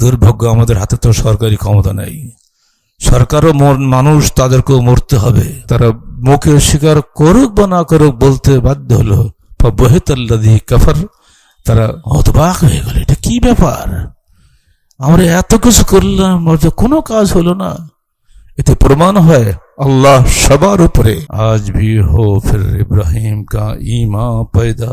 দুর্ভাগ্য, আমাদের হাতে তো সরকারি ক্ষমতা নেই। সরকারও মানুষ, তাদেরকেও মরতে হবে। তারা মুখে স্বীকার করুক বা না করুক বলতে বাধ্য হলো বহিতাল্লাযী কাফার। তারা হতবাক হয়ে গেল, এটা কি ব্যাপার, আমরা এত কিছু করলাম কোনো কাজ হলো না। এতে প্রমাণ হয় अल्लाह सबार ऊपरे। आज भी हो फिर इब्राहिम का ईमान पैदा,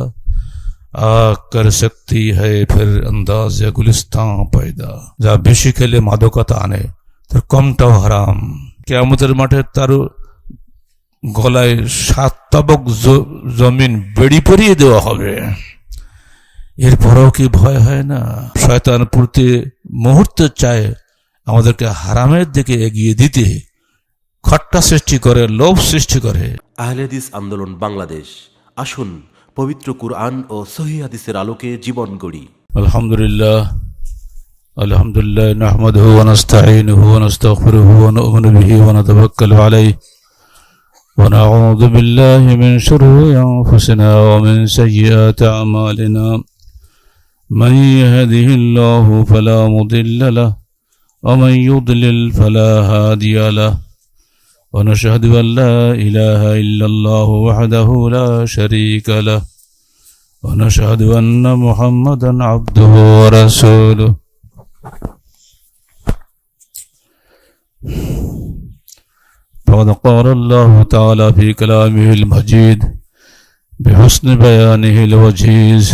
आ कर सकती है फिर अंदाज गुलिस्तान पैदा। যা বেশি খেলে মাদকতা আনে তার কমটাও হারাম। কিয়ামতের মাঠে তার গলায় 7 তবক জমিন বেড়ি পরিয়ে দেওয়া হবে। এরপরও কি ভয় হয় না? শয়তান প্রতি মুহূর্তে চায় আমাদেরকে হারামের দিকে এগিয়ে দিতে, খট্টা সৃষ্টি করে, লোভ সৃষ্টি করে। আহলে হাদিস আন্দোলন বাংলাদেশ, আসুন পবিত্র কুরআন ও সহিহ হাদিসের আলোকে জীবন গড়ি। আলহামদুলিল্লাহ আলহামদুলিল্লাহ নাহমাদুহু ওয়া নাস্তাঈনুহু ওয়া নাস্তাগফিরুহু ওয়া নু'মিনু বিহি ওয়া নাতাওয়াক্কালু আলাইহি ওয়া নাউযু বিল্লাহি মিন শুরুরি আনফুসিনা ওয়া মিন সাইয়্যাতি আমালিনা। মান ইয়াহদিহিল্লাহু ফালা মুদিল্লা লাহু ওয়া মান ইউদ্লিল ফালা হাদিয়া লাহু। ونشهد أن لا إله إلا الله وحده لا شريك له ونشهد أن محمدا عبده ورسوله فقد قال الله تعالى في كلامه المجيد بحسن بيانه الوجيز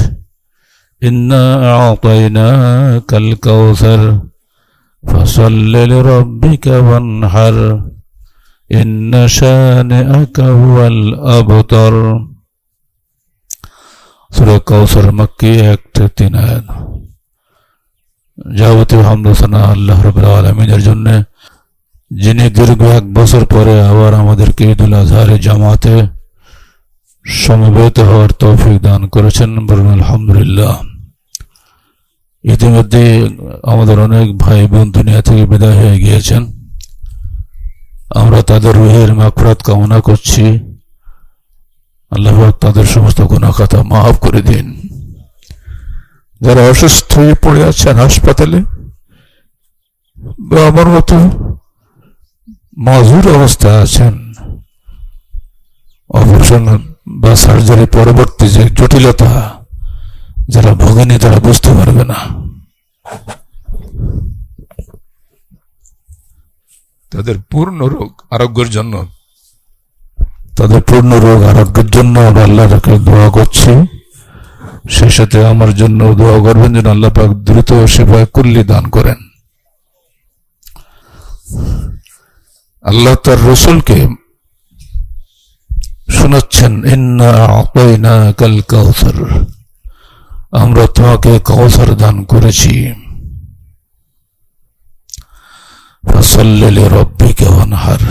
إنا أعطيناك الكوثر فصل لربك وانحر إن شانئك هو الأبتر। সূরা কাউসার মক্কি 1-3 আয়াত। যাবতীয় হামদ ও সানা আল্লাহ রাব্বুল আলামিনের জন্য, যিনি দীর্ঘ 1 বছর পরে আবার আমাদেরকে ঈদুল আজহারে জামাতে সমবেত হওয়ার তৌফিক দান করেছেন। বলুন আলহামদুলিল্লাহ। ইতিমধ্যে আমাদের অনেক ভাই বোন দুনিয়া থেকে বিদায় হয়ে গিয়েছেন। আমরা তাদের রুহের মাগফিরাত কামনা করছি। আল্লাহ পাক তাদের সমস্ত গুনাহ খাতা মাফ করে দিন। যারা অসুস্থ হয়ে পড়ে আছেন হাসপাতালে বা আমার মতো মাজুর অবস্থায় আছেন, অপারেশন বা সার্জারি পরবর্তী যে জটিলতা যারা ভোগেনি তারা বুঝতে পারবে না। তাদের পূর্ণ রোগ আরোগ্যের জন্য আল্লাহর কাছে দোয়া করছি। সেই সাথে আমার জন্য দোয়া করবেন যেন আল্লাহ পাক দ্রুত শিফায়ে কুল্লি দান করেন। আল্লাহ তার রাসূলকে শোনাচ্ছেন, ইন্না আ'তাইনাকাল কাউসার, আমরা তোমাকে কাউসার দান করেছি। ফাসাল্লি লিরাব্বিকা ওয়ানহার,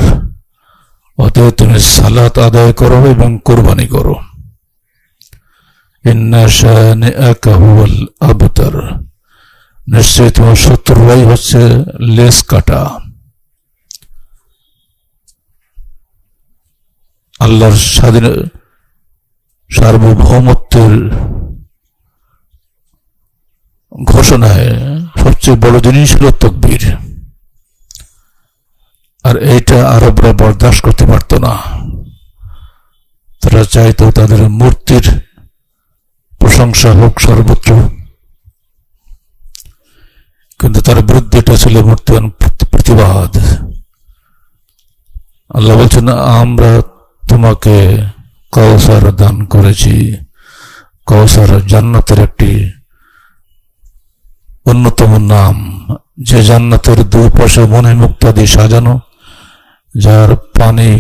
অতএব তুমি সালাত আদায় করো এবং কুরবানি করো। ইন্না শানিআকা হুয়াল আবতার, নিশ্চয় তোমার শত্রুরাই হচ্ছে লেজ কাটা। আল্লাহর স্বাধীন সার্বভৌমত্বের ঘোষণায় সবচেয়ে বড় জিনিস হল তাকবীর। আর এইটা আরবরা বরদাস্ত করতে পারত না। তারা চাইতো তাদের মূর্তির প্রশংসা হোক সর্বত্র, কিন্তু তার বিরুদ্ধে এটা ছিল মূর্তিবান প্রতিবাদ। আল্লাহ বলছেন, আমরা তোমাকে কাউসার দান করেছি। কাউসার জান্নাতের একটি অন্যতম নাম, যে জান্নাতের দুপাশে মণিমুক্তা দিয়ে সাজানো, যার পানি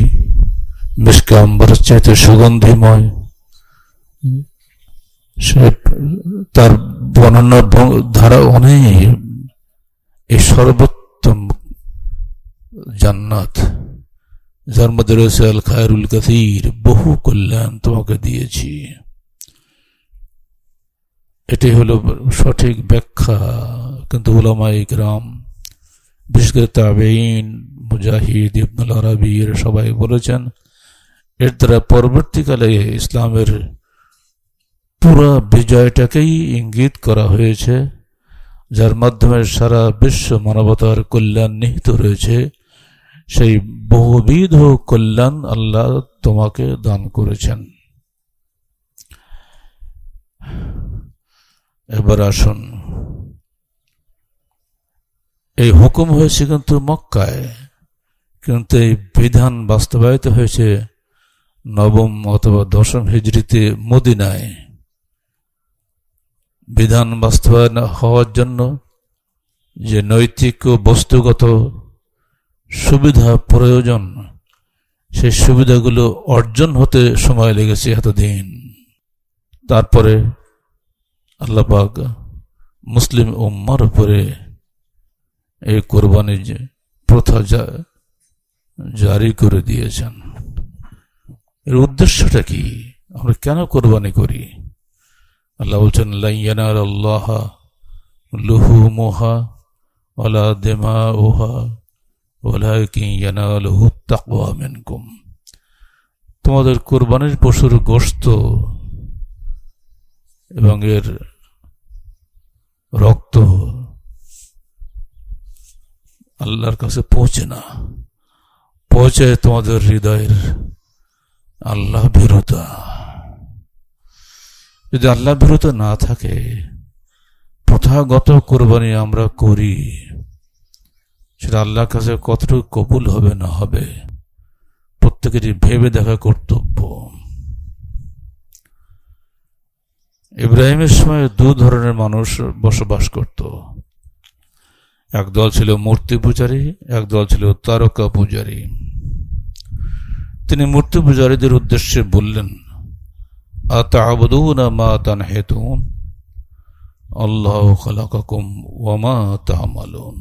মিশকে আম্বরের চাইতে সুগন্ধিময়। সে তার বর্ণনার ধারা অনেক। এই সর্বোত্তম জান্নাত, যার মধ্যে রয়েছে আল খায়রুল কাসীর, বহু কল্যাণ তোমাকে দিয়েছি। এটি হলো সঠিক ব্যাখ্যা। কিন্তু উলামায়ে কিরাম, বিশেষ করে তাবেঈন, মুজাহিদ, ইবনুল আরবি, এর সবাই বলেছেন, এর দ্বারা পরবর্তীকালে ইসলামের পুরো বিজয়টাকেই ইঙ্গিত করা হয়েছে, যার মাধ্যমে সারা বিশ্ব মানবতার কল্যাণ নিহিত রয়েছে, সেই বহুবিধ কল্যাণ আল্লাহ তোমাকে দান করেছেন। এবার আসুন, এই হুকুম হয়েছে কিন্তু মক্কায়, কিন্তু এই বিধান বাস্তবায়িত হয়েছে নবম অথবা দশম হিজরিতে মদিনায়। বিধান বাস্তবায়ন হওয়ার জন্য যে নৈতিক ও বস্তুগত সুবিধা প্রয়োজন, সেই সুবিধাগুলো অর্জন হতে সময় লেগেছে এতদিন। তারপরে আল্লাহ পাক মুসলিম উম্মার উপরে এই কোরবানির প্রথা জারি করে দিয়েছেন। এর উদ্দেশ্যটা কি? আমরা কেন কোরবানি করি? আল্লাহ বলছেন, লা ইয়ানালাল্লাহা লুহুমুহা ওয়ালা দিমাউহা ওয়ালাকিন ইয়ানালুহুত তাকওয়া মিনকুম। তোমাদের কোরবানির পশুর গোশত এবং এর রক্ত আল্লাহর কাছে পৌঁছে না, পৌঁছায় তোমাদের হৃদয়ের আল্লাহ ভীরুতা। যদি আল্লাহ ভীরুতা না থাকে, প্রথাগত কোরবানি আমরা করি, সেটা আল্লাহর কাছে কতটুকু কবুল হবে না হবে প্রত্যেকেরই ভেবে দেখা কর্তব্য। ইব্রাহিমের সময় দু ধরনের মানুষ বসবাস করত। এক দল ছিল মূর্তি পূজারী, এক দল ছিল তারকা পূজারী। তিনি মূর্তি পূজারীদের উদ্দেশ্যে বললেন, আতা'বুদুনা মা তানহিতুন আল্লাহু খালাকাকুম ওয়া মা তা'মালুন।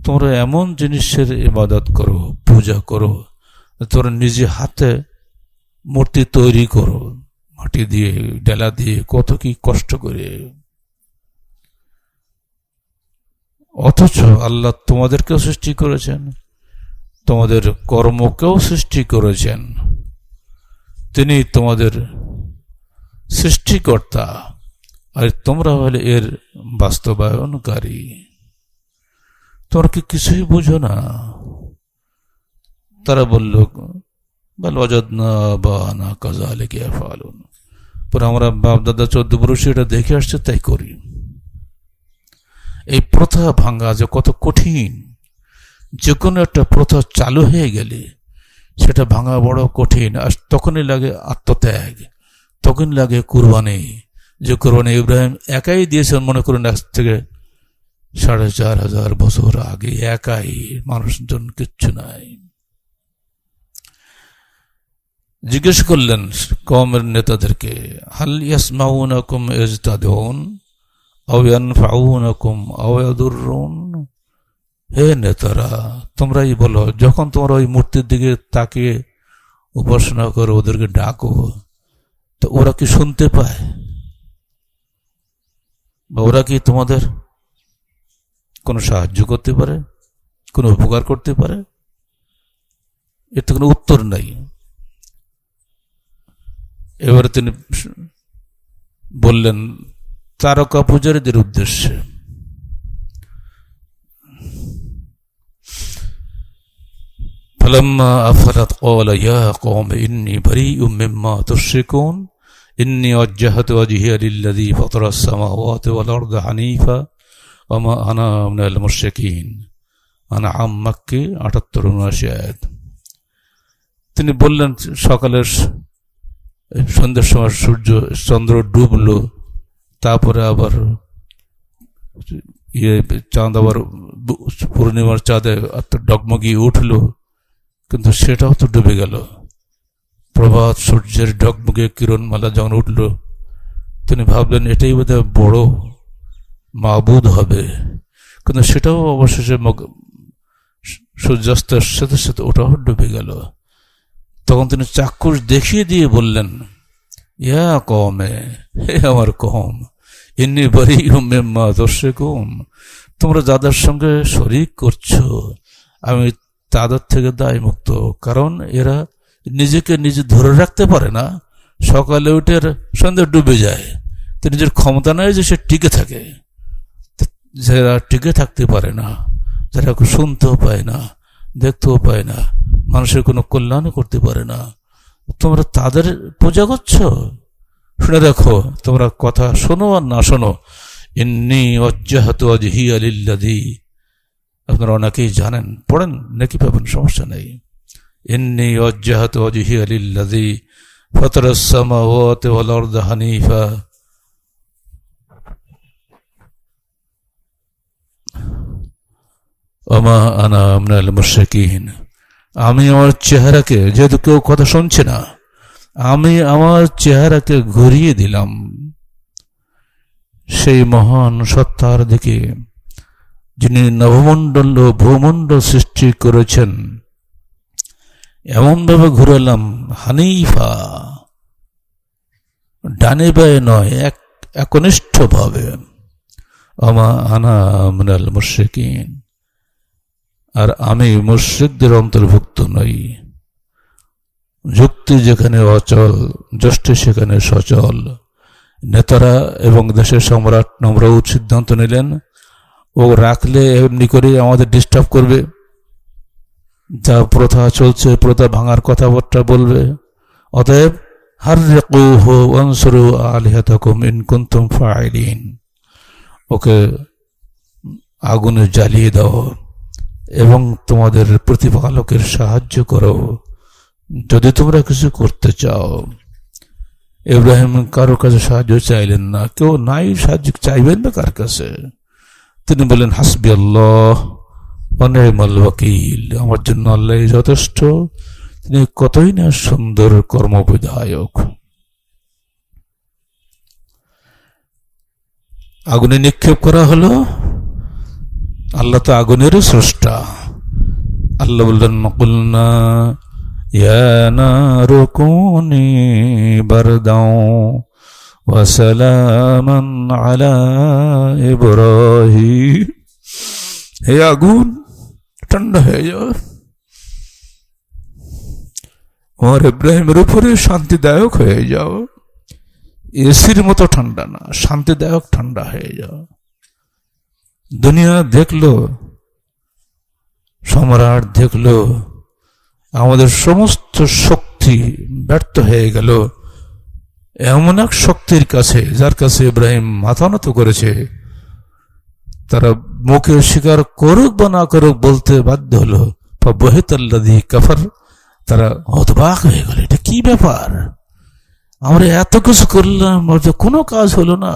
তোমরা এমন জিনিসের ইবাদত করো, পূজা করো, তোমরা নিজে হাতে মূর্তি তৈরি করো, মাটি দিয়ে, ডেলা দিয়ে, কত কি কষ্ট করে। অথচ আল্লাহ তোমাদেরকেও সৃষ্টি করেছেন, তোমাদের কর্মকেও সৃষ্টি করেছেন। তিনি তোমাদের সৃষ্টিকর্তা, আর তোমরা হলে এর বাস্তবায়নকারী। তোমরা কি কিছুই বুঝো না? তারা বলল, বল ওয়াজাদনা আবানা কাযালিকা ইয়াফআলুন। পরে আমরা বাপ দাদা 14 পুরুষ এটা দেখে আসছে, তাই করি। এই প্রথা ভাঙা যে কত কঠিন। যে কোনো একটা প্রথা চালু হয়ে গেলে সেটা ভাঙা বড় কঠিন। আর তখনই লাগে আত্মত্যাগ, তখন লাগে কুরবানি। যে কুরবানি ইব্রাহিম একাই দিয়েছেন, মনে করেন আজ থেকে 4500 বছর আগে, একাই, মানুষজন কিচ্ছু নাই। জিজ্ঞেস করলেন কওমের নেতাদেরকে, হাল ইয়াসমাউনাকুম ইজ তাদউন আও ইয়ানফাউনাকুম আও ইয়াদুররুন। হে নেতারা, তোমরাই বলো, যখন তোমরা ওই মূর্তির দিকে তাকিয়ে উপাসনা করো, ওদেরকে ডাকো, তো ওরা কি শুনতে পায়? বা ওরা কি তোমাদের কোনো সাহায্য করতে পারে, কোনো উপকার করতে পারে? এর তো কোনো উত্তর নাই। এবারে তিনি বললেন তারকা পূজারীদের উদ্দেশ্যে, فلما أفلت قال يا قوم إني بريء مما تشركون إني وجهت وجهي للذي فطر السماوات والأرض حنيفا وما أنا من المشركين। আনআম মক্কি 78-79 আয়াত। তিনি বললেন, সকালের সন্ধ্যার সময় চন্দ্র ডুবলো, তারপরে আবার চাঁদ আবার পূর্ণিমার চাঁদে ডগমগিয়ে উঠলো, কিন্তু সেটাও তো ডুবে গেল। প্রভাত সূর্যের ডগমগে কিরণমালা যখন উঠল, তিনি ভাবলেন এটাই বোধহয় বড় মাবুদ হবে, কিন্তু সেটাও অবশেষে সূর্যাস্তের সাথে সাথে ওটাও ডুবে গেল। তখন তিনি চাক্ষুষ দেখিয়ে দিয়ে বললেন, ইয়া কওমে, হে আমার কওম, ইন্নী বারীউম মিম্মা তুশরিকুন। তোমরা যাদের সঙ্গে শরীক করছো, আমি তাদের থেকে দায় মুক্ত। কারণ এরা নিজেকে নিজে ধরে রাখতে পারে না, সকালে উঠে সন্ধ্যা ডুবে যায়। তো নিজের ক্ষমতা নয় যে সে টিকে থাকে। যারা টিকে থাকতে পারে না, যারা শুনতেও পায় না, দেখতেও পায় না, মানুষের কোনো কল্যাণও করতে পারে না, তোমরা তাদের পূজা করছো? শুনে দেখো, তোমরা কথা শোনো আর না শোনো, ইন্নী ওয়াজ্জাহতু ওয়াজহিয়া লিল্লাযী, আপনারা অনেকেই জানেন, পড়েন, নাকি পাবেন, সমস্যা নেই। ইন্নী ওয়াজ্জাহতু ওয়াজহিয়া লিল্লাযী ফাতারাস সামাওয়াতি ওয়াল আরদা হানিফা ওয়া মা আনা মিনাল মুশরিকিন। আমি আমার চেহারাকে, যেহেতু কেউ কথা শুনছে না, আমি আমার চেহারাকে ঘুরিয়ে দিলাম সেই মহান সত্তার দিকে, যিনি নবমণ্ডল ও ভূমণ্ডল সৃষ্টি করেছেন। এমন ভাবে ঘুরালাম, হানিফা, ডানে বায়ে নয়, একনিষ্ঠ ভাবে। আমা আনা মিনাল মুশরিকিন, আর আমি মুশরিকদের অন্তর্ভুক্ত নই। যুক্তি যেখানে অচল, যষ্টি সেখানে সচল। নেতারা এবং দেশের সম্রাট নমরুদ সিদ্ধান্ত নিলেন, ও রাখলে এমনি করে আমাদের ডিস্টার্ব করবে, যা প্রথা চলছে প্রথা ভাঙার কথাবার্তা বলবে, অতএব হাররিকুহু ওয়ানসুরু আলিহাতাকুম ইন কুনতুম ফাইলিন, ওকে আগুনে জ্বালিয়ে দাও এবং তোমাদের প্রতিপালকের সাহায্য করো যদি তোমরা কিছু করতে চাও। ইব্রাহিম কারো কাছে সাহায্য চাইলেন না, কেউ নাই, সাহায্য চাইবেন না কার কাছে? তিনি বলেন, হাসবি আল্লাহ ওয়া নি'মাল ওয়াকিল, আমার জন্য আল্লাহ যথেষ্ট, তিনি কতই না সুন্দর কর্মবিধায়ক। আগুনে নিক্ষেপ করা হলো, আল্লাহ তো আগুনেরও স্রষ্টা। আল্লাহ বললেন, কুলনা ইয়া নারু কুনি বারদাও ওয়া সালামান আলা ইব্রাহিম, হে আগুন ঠান্ডা হয়ে যাও, আমার ইব্রাহিমের উপরে শান্তিদায়ক হয়ে যাও। এসির মতো ঠান্ডা না, শান্তিদায়ক ঠান্ডা হয়ে যাও। দুনিয়া দেখলো, সম্রাট দেখলো, আমাদের সমস্ত শক্তি ব্যর্থ হয়ে গেল এমন এক শক্তির কাছে, যার কাছে ইব্রাহিম মাথা নত করেছে। তারা মুখে স্বীকার করুক বা না করুক বলতে বাধ্য হলো, ফাবহিতাল্লাযী কাফার, তারা হতবাক হয়ে গেল, এটা কি ব্যাপার, আমরা এত কিছু করলাম, কোনো কাজ হলো না।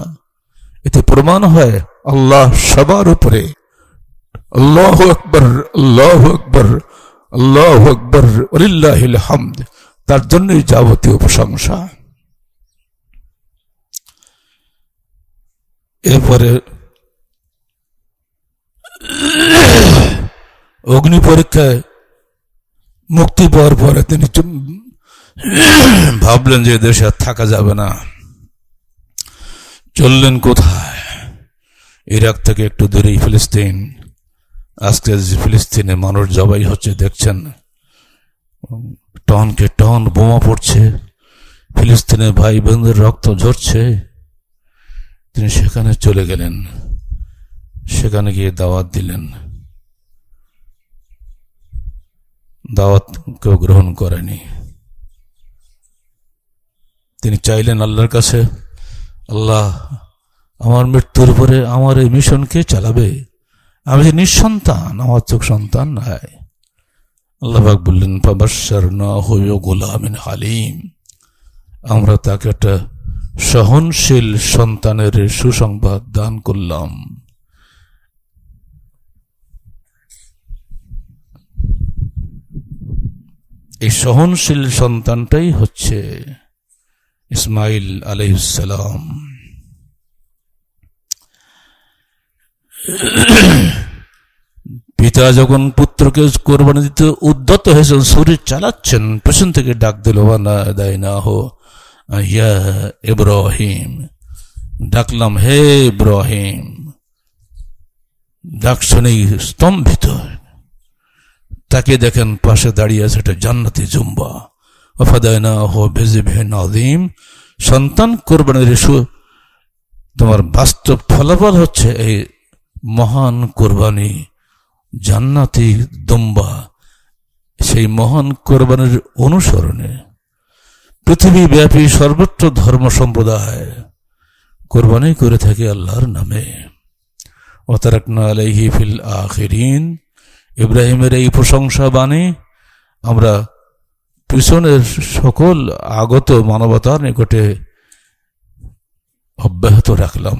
এতে প্রমাণ হয় আল্লাহ সবার উপরে। আল্লাহু আকবার, আল্লাহু আকবার, আল্লাহু আকবার, ওয়ালিল্লাহিল হামদ, তার জন্যই যাবতীয় প্রশংসা। এরপরে অগ্নি পরীক্ষায় মুক্তি পাওয়ার পরে তিনি ভাবলেন যে দেশে আর থাকা যাবে না, চললেন কোথায়? ইরাক থেকে একটু দূরেই ফিলিস্তিন। আজকে ফিলিস্তিনে মানুষ জবাই হচ্ছে, দেখছেন, টনকে টন বোমা পড়ছে, ফিলিস্তিনের ভাই বোনদের রক্ত ঝরছে। তিনি সেখানে চলে গেলেন, সেখানে গিয়ে দাওয়াত দিলেন, দাওয়াত কেউ গ্রহণ করেনি। তিনি চাইলেন আল্লাহর কাছে, আল্লাহ, আমার মৃত্যুর পরে আমার এই মিশনকে চালাবে, আমি যে নিঃসন্তান, আমার চোখ সন্তান নাই। আল্লাহ পাক বললেন, ফাবাশশারনাহু বিগুলামিন হালিম, আমরা তাকে একটা সহনশীল সন্তানের সুসংবাদ দান করলাম। এই সহনশীল সন্তানটাই হচ্ছে ইসমাইল আলাইহিস সালাম। পিতা যখন পুত্রকে কোরবানি দিতে উদ্যত হয়েছেন, শরীর চালাচ্ছেন, পেছন থেকে ডাক দিল, ওয়ানাদাইনাহু ইয়া ইব্রাহিম, ডাকলাম, হে ইব্রাহিম। ডাক শুনেই স্তম্ভিত, তাকে দেখেন পাশে দাঁড়িয়ে আছে একটা জান্নাতি জুম্বা। ওয়াফাদাইনাহু বিযিবহিন আযীম, সন্তান কোরবানির তোমার বাস্তব ফলাফল হচ্ছে এই মহান কোরবানি, জান্নাতি দুম্বা, সেই মহান কোরবানির অনুসরণে পৃথিবীব্যাপী সর্বত্র ধর্ম সম্প্রদায় কোরবানি করে থাকে আল্লাহর নামে। ওয়াতারাকনা আলাইহি ফিল আখিরিন, ইব্রাহিমের এই প্রশংসা বাণী আমরা পিছনের সকল আগত মানবতার নিকটে অব্যাহত রাখলাম।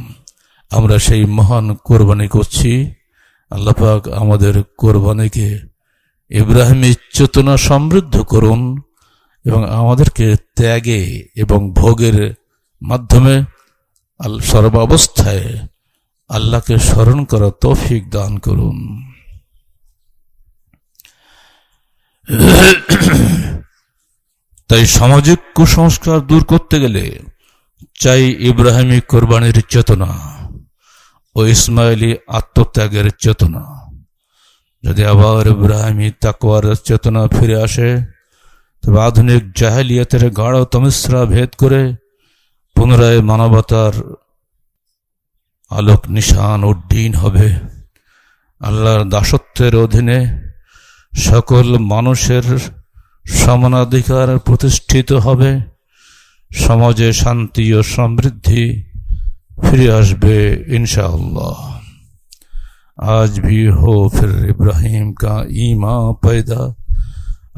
আমরা সেই মহান কোরবানি করছি। আল্লাহ পাক আমাদের কোরবানিকে ইব্রাহিমী চেতনা সমৃদ্ধ করুন এবং আমাদেরকে ত্যাগে এবং ভোগের মাধ্যমে সর্বাবস্থায় আল্লাহকে স্মরণ করার তৌফিক দান করুন। তাই সামাজিক কুসংস্কার দূর করতে গেলে চাই ইব্রাহিমী কোরবানির চেতনা ও ইসমাইলি আত্মত্যাগের চেতনা। যদি আবার ইব্রাহিমী তাকওয়ার চেতনা ফিরে আসে, তবে আধুনিক জাহেলিয়াতের গাঢ় তমিশ্রা ভেদ করে পুনরায় মানবতার আলোক নিশান উড্ডীন হবে। আল্লাহর দাসত্বের অধীনে সকল মানুষের সমানাধিকার প্রতিষ্ঠিত হবে। সমাজে শান্তি ও সমৃদ্ধি ফিরে আসবে इंशाअल्लाह। आज भी हो फिर इब्राहिम का ईमान पैदा,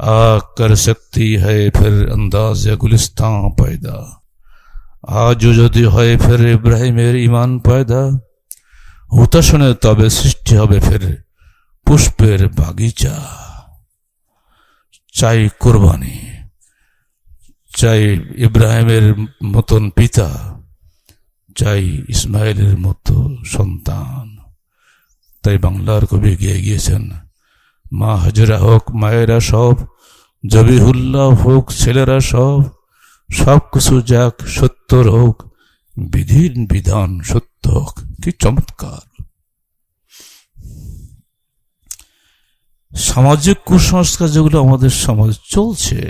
आ कर सकती है फिर अंदाज गुलिस्तान पैदा। आज যদি হয় फिर ইব্রাহিমের ঈমান পয়দা, হুতাশনে তবে সৃষ্টি হবে ফের পুষ্পের বাগিচা। চাই কোরবানি, চাই ইব্রাহিমের মতন পিতা, চাই ইসমাইলের মতো সন্তান। তাই বাংলার কবি গিয়ে গিয়েছেন, মা হাজরা হোক মায়েরা সব, জবিহুল্লাহ হোক ছেলেরা সব, সব কিছু যাক সত্যর হোক, বিধির বিধান সত্য হোক। কি চমৎকার! সামাজিক কুসংস্কার যেগুলো আমাদের সমাজে চলছে,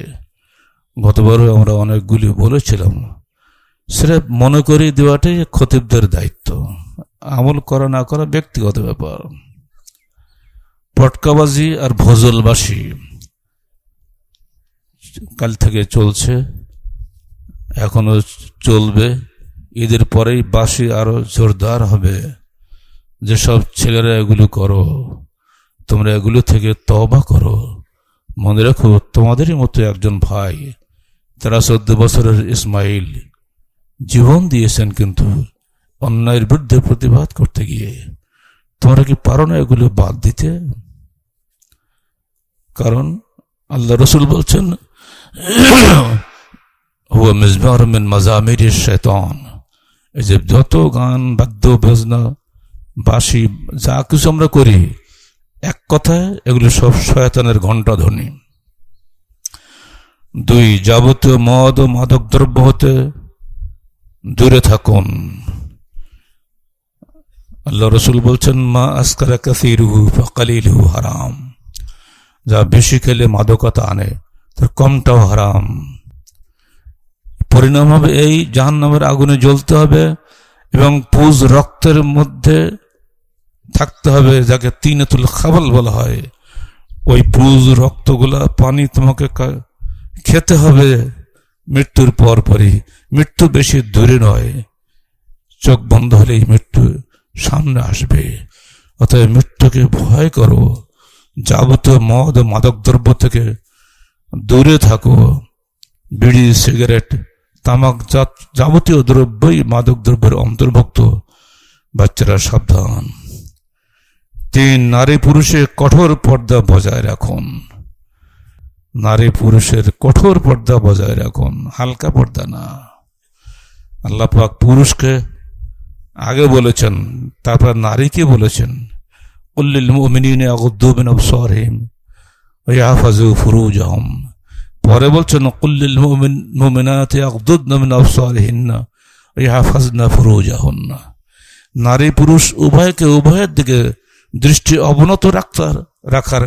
গতবারও আমরা অনেকগুলি বলেছিলাম, সেটা মনে করিয়ে দেওয়াটাই খতিবদের দায়িত্ব। আমল করা না করা ব্যক্তিগত ব্যাপার। পটকাবাজি আর ভজলবাসী কাল থেকে চলছে, এখনো চলবে। ঈদের পরেই বাসি আরো জোরদার হবে। যেসব ছেলেরা এগুলো করো, তোমরা এগুলো থেকে তওবা করো। মনে রাখো, তোমাদেরই মতো একজন ভাই, তারা 14 বছরের ইসমাইল, জীবন দিয়েছেন কিন্তু অন্যায়ের বিরুদ্ধে প্রতিবাদ করতে গিয়ে। তোমরা কি পারো না এগুলো বাদ দিতে? কারণ আল্লাহ রসুল বলছেন, হুয়া মিজমার মিন মাজামির শয়তান। এই যে যত গান, বাদ্য, বাজনা, বাঁশি, যা কিছু আমরা করি, এক কথায় এগুলো সব শয়তানের ঘণ্টা ধ্বনি। 2, যাবতীয় মদ ও মাদক দ্রব্য হতে দূরে থাকুন। আল্লাহ রসুল বলছেন, মা আসকারা কাসীরুহু ফাকালিলুহু হারাম। যা বেশি খেলে মাদকতা আনে, তার কমটাও হারাম। পরিণাম হবে এই, জাহান্নামের আগুনে জ্বলতে হবে এবং পুজ রক্তের মধ্যে থাকতে হবে, যাকে তিনাতুল খাবাল বলা হয়। ওই পুজ রক্তগুলা পানি তোমাকে খেতে হবে মৃত্যুর পরপরই। মৃত্যু বেশি দূরে নয়, চোখ বন্ধ হলেই মৃত্যু সামনে আসবে। অতএব মৃত্যুকে ভয় করো, যাবতীয় মদ ও মাদক দ্রব্য থেকে দূরে থাকো। বিড়ি, সিগারেট, তামাক যাবতীয় দ্রব্যই মাদক দ্রব্যের অন্তর্ভুক্ত। বাচ্চারা সাবধান। 3, নারী পুরুষে কঠোর পর্দা বজায় রাখুন। নারী পুরুষের কঠোর পর্দা বজায় রাখুন, হালকা পর্দা না। আল্লাহ পাক পুরুষকে আগে বলেছেন, তারপর নারীকে বলেছেন, কুল্লিল মুমিনিনা ইয়াগুদ্দু মিন আবসারিহিম ওয়া ইয়াহফাযু ফুরুজাহুম। পরে বলছেন, কুল্লিল মুমিনাতি ইয়াগুদ্দুনা মিন আবসারিহিন্না ওয়া ইয়াহফাযনা ফুরুজাহুন্না। নারী পুরুষ উভয়কে উভয়ের দিকে দৃষ্টি অবনত রাখার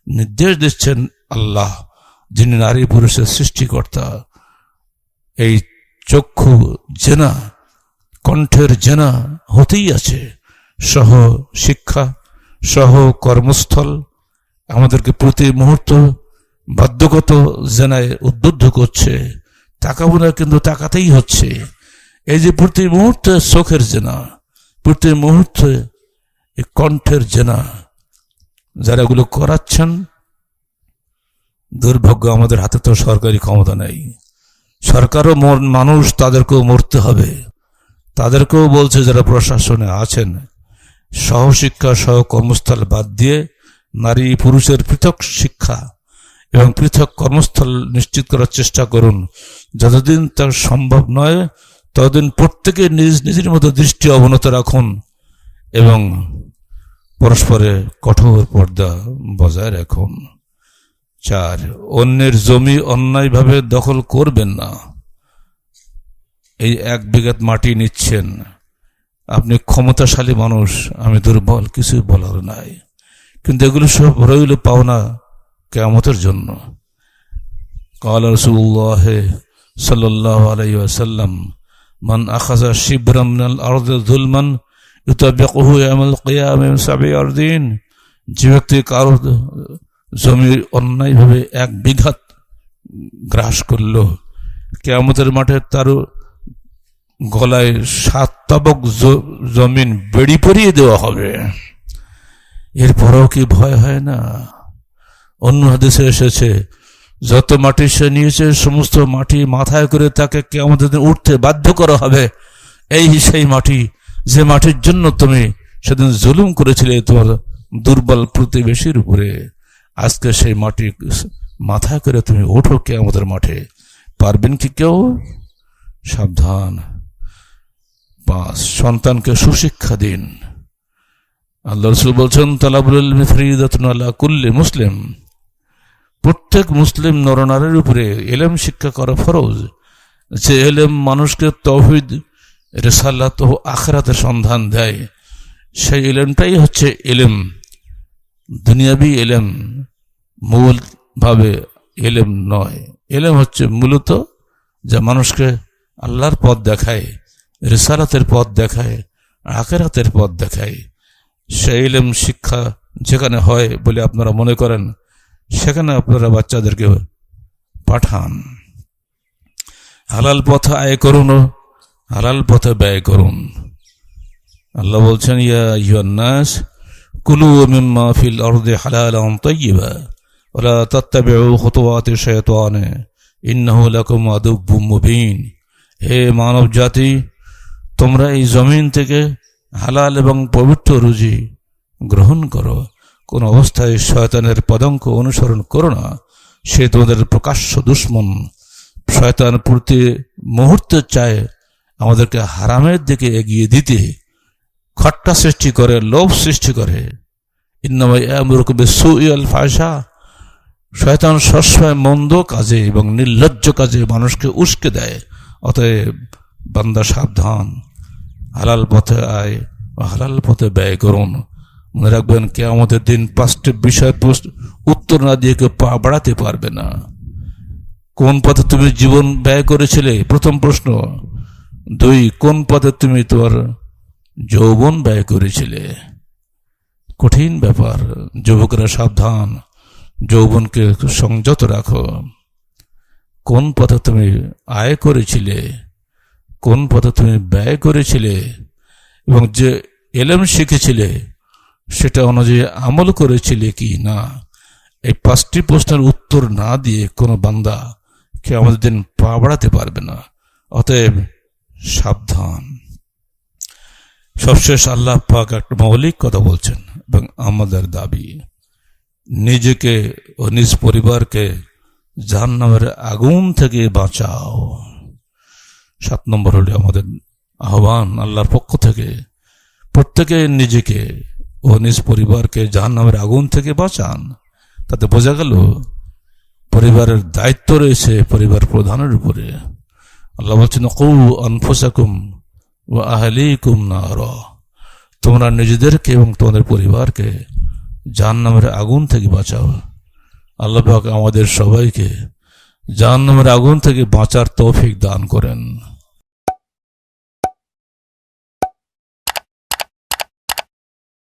নির্দেশ দিচ্ছেন আল্লাহ, যিনি নারী পুরুষের সৃষ্টিকর্তা। এই চক্ষু জেনা, কণ্ঠের জেনা হতেই আছে, সহ শিক্ষা সহ কর্মস্থল আমাদেরকে প্রতি মুহূর্ত বাধ্যগত জেনায় উদ্বুদ্ধ করছে। তাকাবো না, কিন্তু তাকাতেই হচ্ছে। এই যে প্রতি মুহূর্তে চোখের জেনা, প্রতি মুহূর্তে কণ্ঠের জেনা, যারা এগুলো করাচ্ছেন, দুর্ভাগ্য আমাদের হাতে তো সরকারি ক্ষমতা নেই। সরকারও মানুষ, তাদেরকেও মরতে হবে। তাদেরকেও বলছে যারা প্রশাসনে আছেন, সহশিক্ষা সহ কর্মস্থল বাদ দিয়ে নারী পুরুষের পৃথক শিক্ষা এবং পৃথক কর্মস্থল নিশ্চিত করার চেষ্টা করুন। যতদিন তা সম্ভব নয় ততদিন প্রত্যেকে নিজ নিজের মতো দৃষ্টি অবনত রাখুন এবং পরস্পরে কঠোর পর্দা বজায় রাখুন। 4, অন্যের জমি অন্যায়ভাবে দখল করবেন না। এই 1 বিঘা মাটি নিচ্ছেন, আপনি ক্ষমতাশালী মানুষ, আমি দুর্বল, কিছু বলার নাই, কিন্তু এগুলো সব রইল পাওনা কিয়ামতের জন্য। قال رسول الله صلى الله عليه وسلم من أخذ شبرا من الأرض ظلما يطبقه يوم القيامة من 7 أرضين। যে ব্যক্তি কারো জমি অন্যায়ভাবে 1 বিঘা গ্রাস করলো, কিয়ামতের মাঠে তার গলায় 7 তাবক জমিন বেড়ি পরিয়ে দেওয়া হবে। এরপরও কি ভয় হয় না? অন্য হাদিসে এসেছে, যত মাটি সে নিয়েছে সমস্ত মাটি মাথায় করে তাকে কিয়ামতের দিন উঠতে বাধ্য করা হবে। এই সেই মাটি, যে মাটির জন্য তুমি সেদিন জুলুম করেছিলে তোমার দুর্বল প্রতিবেশীর উপরে। আজকে সেই মাটি মাথায় করে তুমি ওঠো কিয়ামতের মাঠে। পারবেন কি কেউ? সাবধান। 5, সন্তানকে সুশিক্ষা দিন। আল্লাহ রাসূল বলছেন, তালাবুল ইলমি ফরিদাতুন আলা কুল্লি মুসলিম। প্রত্যেক মুসলিম নরনারীর উপরে ইলম শিক্ষা করা ফরজ। যে ইলম মানুষকে তাওহীদ, রিসালাত ও আখিরাতের সন্ধান দেয়, সেই ইলমটাই হচ্ছে ইলম। দুনিয়াবি ইলম মূল ভাবে ইলম নয়। ইলম হচ্ছে মূলত যা মানুষকে আল্লাহর পথ দেখায়, রিসালাতের পথ দেখায়, আখিরাতের পথ দেখায়। সেই ইলম শিক্ষা যেখানে হয় বলে আপনারা মনে করেন, সেখানে আপনারা বাচ্চাদেরকে পাঠান। হালাল পথে আয় করুন, হালাল পথে ব্যয় করুন। আল্লাহ বলছেন, ইয়া আইয়ুহান নাস কুলু মিম্মা ফিল আরদি হালালান তাইয়্যিবা ওয়া লা তাত্তাবিউ খুতুওয়াতি শাইতান ইন্নাহু লাকুম আদুব্বুম মুবিন। হে মানব জাতি, তোমরা এই জমিন থেকে হালাল এবং পবিত্র রুজি গ্রহণ করো। কোন অবস্থায় শয়তানের পদাঙ্ক অনুসরণ করো না, সে তোমাদের প্রকাশ্য দুশমন। শয়তান প্রতি মুহূর্তে চায় আমাদেরকে হারামের দিকে এগিয়ে দিতে, খট্টা সৃষ্টি করে, লোভ সৃষ্টি করে। ইন্নামা ইয়ামুরুকুম বিসসুই ওয়াল ফাহশা। শয়তান সবসময় মন্দ কাজে এবং নির্লজ্জ কাজে মানুষকে উস্কে দেয়। অতএব বান্দা সাবধান, হালাল পথে আয় ও হালাল পথে ব্যয় করুন। মনে রাখবেন, কিয়ামতের দিন 5টি বিষয়ের উত্তর না দিয়ে কেউ পা বাড়াতে পারবে না। কোন পথে তুমি জীবন ব্যয় করেছিলে? প্রথম প্রশ্ন। 2, কোন পথে তুমি তোমার যৌবন ব্যয় করেছিলে? কঠিন ব্যাপার। যুবকরা সাবধান, যৌবনকে সংযত রাখো। কোন পথে তুমি আয় করেছিলে, কোন পথে তুমি ব্যয় করেছিলে, এবং যে ইলম শিখেছিলে সেটা অনুযায়ী আমল করেছিলে কি না? এই 5টি প্রশ্নের উত্তর না দিয়ে কোনো বান্দা কিয়ামতের দিন পা বাড়াতে পারবে না। অতএব সাবধান। সবশেষ আল্লাহ পাক একটা মৌলিক কথা বলছেন এবং আমাদের দাবি, নিজেকে ও নিজ পরিবারকে জাহান্নামের আগুন থেকে বাঁচাও। 7 নম্বর হলো আমাদের আহ্বান আল্লাহর পক্ষ থেকে, প্রত্যেকে নিজেকে ও নিজ পরিবারকে জাহান্নামের আগুন থেকে বাঁচান। তাতে বোঝা গেল পরিবারের দায়িত্ব রয়েছে পরিবার প্রধানের উপরে। আল্লাহ বলছেন, কু আনফুসাকুম ওয়া আহলিকুম নারা। তোমরা নিজেদেরকে এবং তোমাদের পরিবারকে জাহান্নামের আগুন থেকে বাঁচাও। আল্লাহ পাক আমাদের সবাইকে জাহান্নামের আগুন থেকে বাঁচার তৌফিক দান করেন।